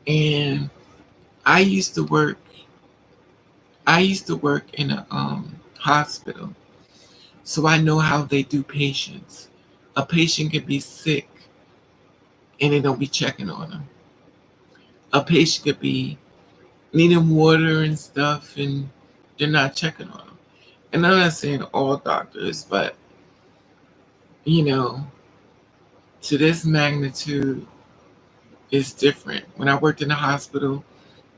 And I used to work in a hospital. So I know how they do patients. A patient can be sick and they don't be checking on them. A patient could be needing water and stuff and they're not checking on them. And I'm not saying all doctors, but, to this magnitude is different. When I worked in the hospital,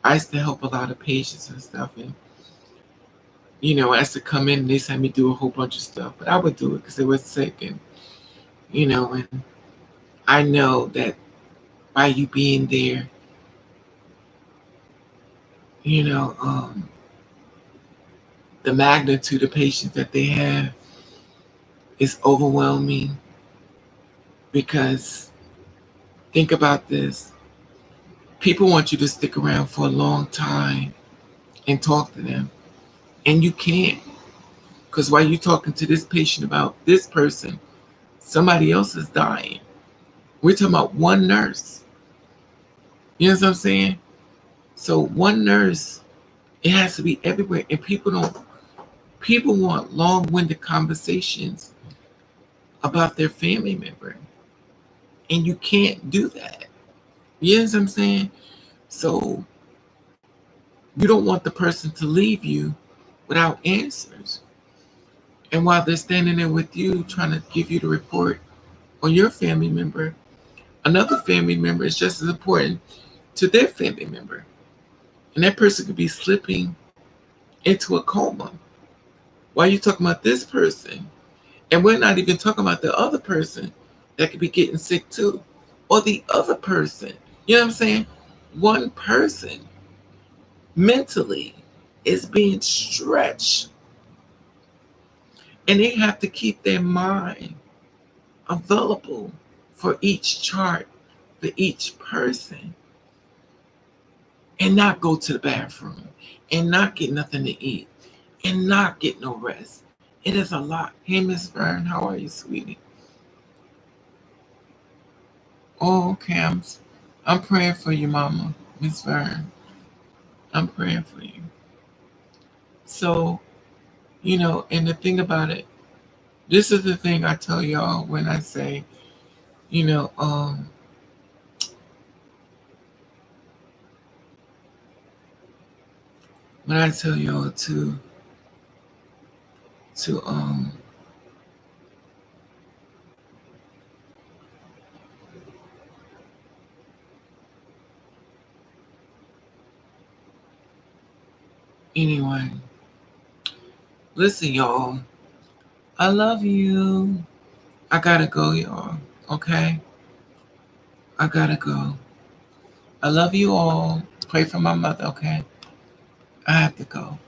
I used to help a lot of patients and stuff. And, I used to come in and they had me do a whole bunch of stuff. But I would do it because they were sick. And, and I know that by you being there, the magnitude of patients that they have is overwhelming. Because think about this. People want you to stick around for a long time and talk to them. And you can't. Because while you're talking to this patient about this person, somebody else is dying. We're talking about one nurse. You know what I'm saying? So one nurse, it has to be everywhere. And people want long-winded conversations about their family member. And you can't do that. You know what I'm saying? So you don't want the person to leave you without answers. And while they're standing there with you trying to give you the report on your family member, another family member is just as important to their family member. And that person could be slipping into a coma while you're talking about this person. And we're not even talking about the other person that could be getting sick too. Or the other person. You know what I'm saying? One person mentally is being stretched. And they have to keep their mind available for each chart, for each person. And not go to the bathroom. And not get nothing to eat. And not get no rest. It is a lot. Hey, Miss Vern, how are you, sweetie? Oh, Cams. I'm praying for you, Mama, Miss Vern. I'm praying for you. So, and the thing about it, this is the thing I tell y'all when I say, you know, um, when I tell y'all to anyway, listen, y'all. I love you. I gotta go, y'all. Okay? I gotta go. I love you all. Pray for my mother, okay? I have to go.